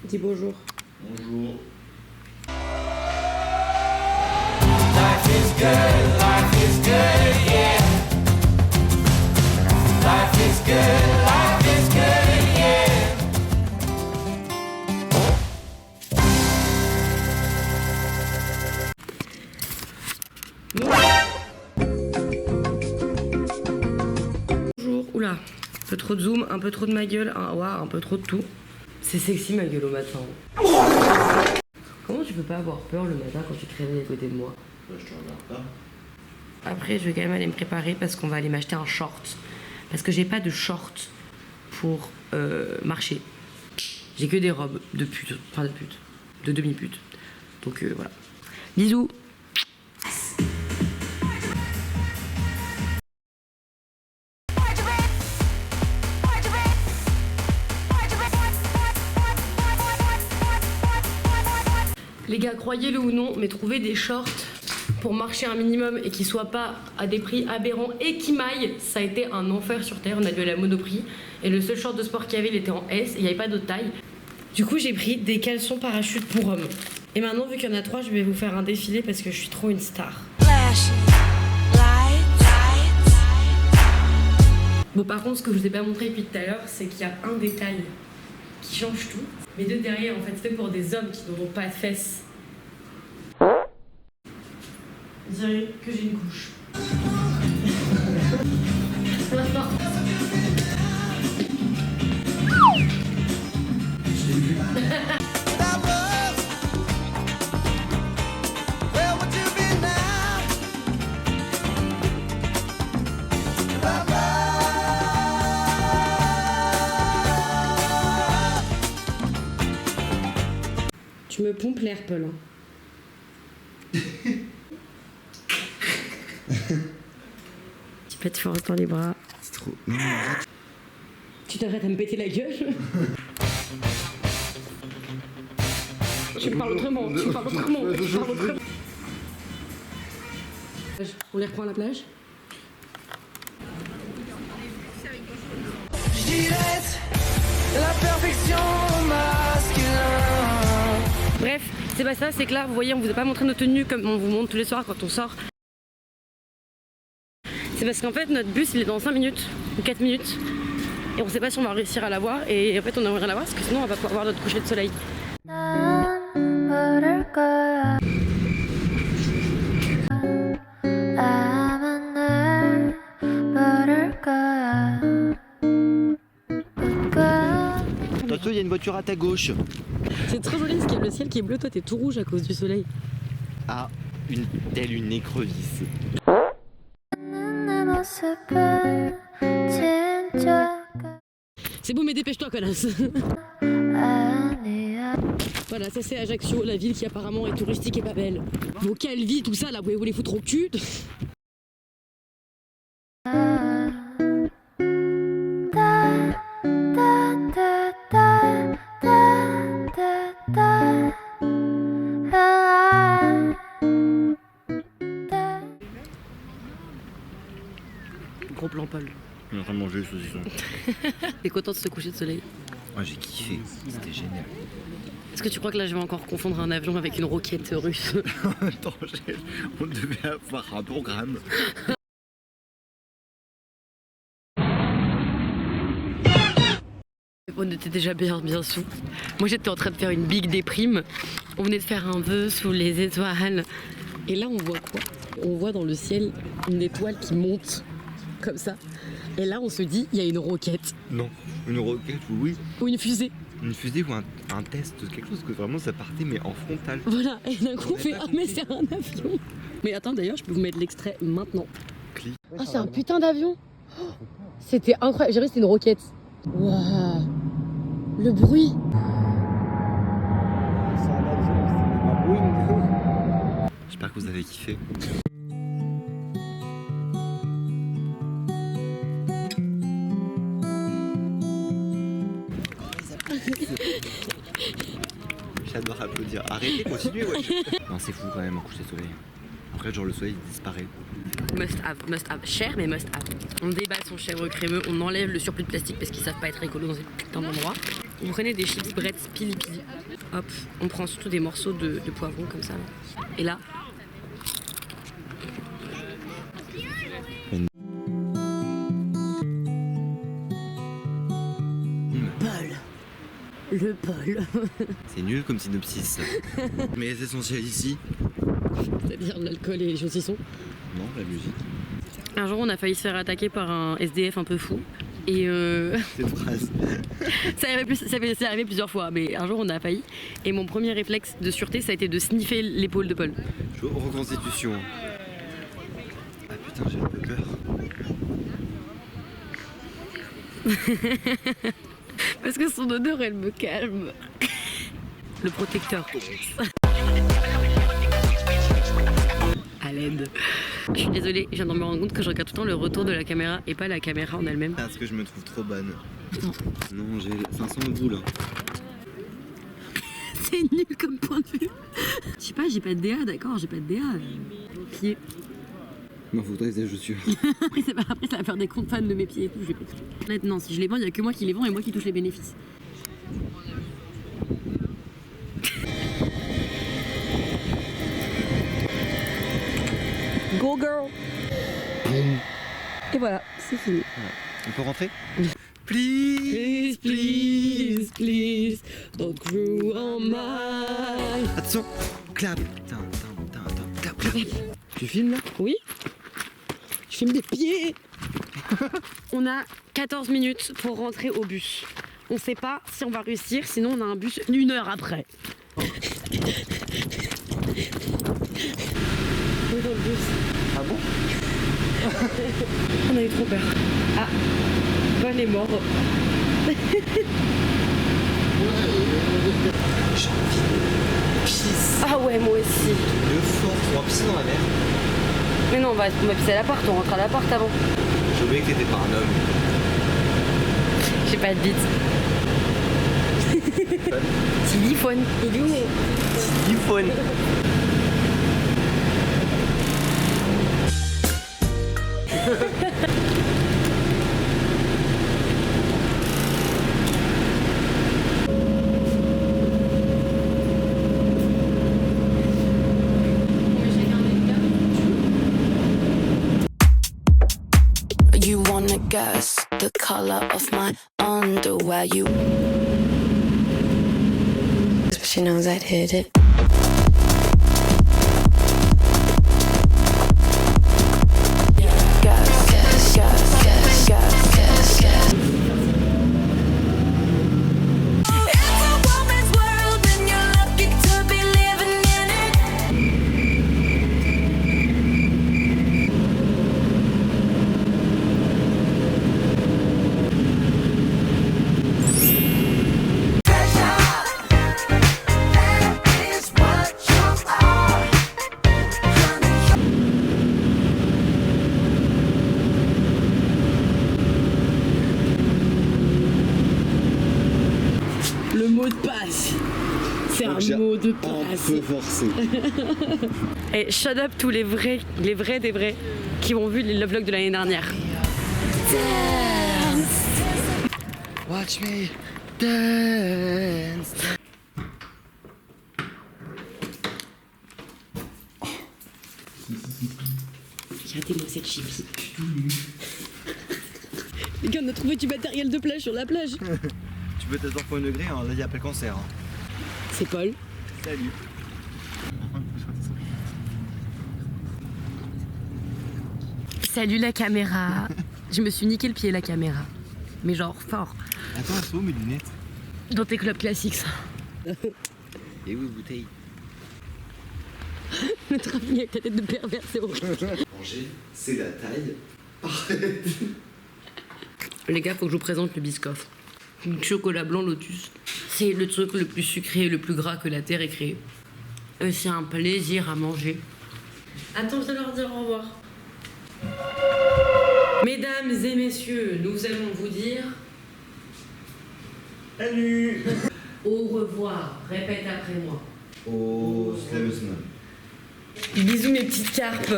Dis bonjour. Bonjour. Life is good, yeah. Life is good, yeah. Bonjour. Oula, un peu trop de zoom, un peu trop de ma gueule, un peu trop de tout. C'est sexy ma gueule au matin. Comment tu peux pas avoir peur le matin quand tu te réveilles à côté de moi? Bah, je te regarde pas. Après, je vais quand même aller me préparer parce qu'on va aller m'acheter un short. Parce que j'ai pas de short pour marcher. J'ai que des robes de pute. Enfin, de pute. De demi-pute. Donc voilà. Bisous. Les gars, croyez-le ou non, mais trouver des shorts pour marcher un minimum et qui soient pas à des prix aberrants et qui maillent, ça a été un enfer sur terre. On a dû aller à Monoprix et le seul short de sport qu'il y avait, il était en S et il n'y avait pas d'autre taille. Du coup, j'ai pris des caleçons parachutes pour hommes. Et maintenant, vu qu'il y en a 3, je vais vous faire un défilé parce que je suis trop une star. Bon, par contre, ce que je vous ai pas montré depuis tout à l'heure, c'est qu'il y a un détail qui change tout. Mais deux derrière, en fait, c'est fait pour des hommes qui n'auront pas de fesses. Je dirais que j'ai une couche. Tu me pompes l'air, Paul. Tu pètes fort dans les bras. C'est trop. Non, arrête. Tu t'arrêtes à me péter la gueule. Tu parles autrement, tu parles autrement, tu parles autrement. On les reprend à la plage? La perfection masculin. Bref, c'est pas ça, c'est que là, vous voyez, on vous a pas montré nos tenues comme on vous montre tous les soirs quand on sort. C'est parce qu'en fait, notre bus, il est dans 5 minutes ou 4 minutes. Et on sait pas si on va réussir à l'avoir. Et en fait, on aimerait l'avoir parce que sinon, on va pas pouvoir voir notre coucher de soleil. Attention, il y a une voiture à ta gauche. C'est trop joli parce qu'il y a le ciel qui est bleu, toi t'es tout rouge à cause du soleil. Ah, telle une écrevisse. C'est bon, mais dépêche-toi, connasse. Voilà, ça c'est Ajaccio, la ville qui apparemment est touristique et pas belle. Vos Calvi, tout ça, là, vous les foutre au cul. Gros plan, Paul. On est en train de manger le saucisson. T'es content de ce coucher de soleil? Ouais, j'ai kiffé. C'était génial. Est-ce que tu crois que là je vais encore confondre un avion avec une roquette russe? Attends, on devait avoir un programme. On était déjà bien sous. Moi j'étais en train de faire une big déprime. On venait de faire un vœu sous les étoiles. Et là on voit quoi? On voit dans le ciel une étoile qui monte comme ça. Et là on se dit il y a une roquette. Non, une roquette, oui. Ou une fusée. Une fusée ou un test, quelque chose que vraiment ça partait mais en frontal. Voilà, et d'un coup on fait ah mais c'est un avion. Mais attends d'ailleurs je peux vous mettre l'extrait maintenant. Clic. Ah c'est un putain d'avion. Oh, c'était incroyable, j'ai vu c'était une roquette. Waouh. Le bruit. C'est un avion, c'est ma Boeing. J'espère que vous avez kiffé. J'adore applaudir. Arrêtez, continuez, ouais. Non, c'est fou quand même un coucher de soleil. Après, genre le soleil disparaît. Must have. Cher, mais must have. On déballe son chèvre crémeux, on enlève le surplus de plastique parce qu'ils savent pas être écolos dans ces putains d'endroits. Vous prenez des chips Bretz pili pili. Hop, on prend surtout des morceaux de poivron comme ça. Là. Et là. Le Paul. C'est nul comme synopsis. Mais c'est essentiel ici. C'est-à-dire l'alcool et les saucissons. Non, la musique. Un jour, on a failli se faire attaquer par un SDF un peu fou. Et Cette phrase. ça est arrivé plusieurs fois, mais un jour, on a failli. Et mon premier réflexe de sûreté, ça a été de sniffer l'épaule de Paul. Je suis aux reconstitutions. Ah putain, j'ai un peu peur. Parce que son odeur, elle me calme. Le protecteur. À l'aide. Je suis désolée, je viens de me rendre compte que je regarde tout le temps le retour de la caméra et pas la caméra en elle-même. Parce que je me trouve trop bonne. Non. Non, j'ai 500 boules. C'est nul comme point de vue. Je sais pas, j'ai pas de DA, d'accord, j'ai pas de DA. Pied. Il m'en faudrait des chaussures. Après, ça va faire des comptes fans de mes pieds et tout, je vais pas toucher. Honnêtement, si je les vends, il y a que moi qui les vends et moi qui touche les bénéfices. Go girl. Et voilà, c'est fini. On peut rentrer? Please, please, please, don't crew on my... Attention. Clap. Clap, clap. Tu filmes là? Oui. Je filme des pieds. On a 14 minutes pour rentrer au bus. On sait pas si on va réussir, sinon on a un bus 1 heure après. On est dans le bus. Ah bon? On a eu trop peur. Ah, Paul est mort. J'ai envie de pisse. Ah ouais, moi aussi. De fort, on va pisser dans la mer. Mais non, on va pisser à l'appart, on rentre à l'appart avant. J'ai oublié que t'étais pas un homme. J'ai pas de bite. Téléphone. Il est où mon iPhone. You wanna guess the color of my underwear? You. She knows I'd hit it. Le mot de passe. C'est un mot de passe. Un peu forcé. Et shut up tous les vrais des vrais qui ont vu les love vlogs de l'année dernière. Watch me dance. Regardez-moi cette chippie. Les gars, on a trouvé du matériel de plage sur la plage. Tu peux t'asseoir pour 1 degré, hein. Là il n'y a pas le cancer. Hein. C'est Paul. Salut. Salut la caméra. Je me suis niqué le pied la caméra. Mais genre fort. Attends, elles sont où mes lunettes? Dans tes clubs classiques ça. Et où bouteille? Le travelling avec ta tête de pervers, c'est horrible. Manger, c'est la taille. Parfait. Les gars, faut que je vous présente le Biscoff. Du chocolat blanc Lotus. C'est le truc le plus sucré et le plus gras que la terre ait créé. Et c'est un plaisir à manger. Attends, je vais leur dire au revoir. Mesdames et messieurs, nous allons vous dire... Salut. Au revoir. Répète après moi. Oh, c'est la leçon. Bisous mes petites carpes.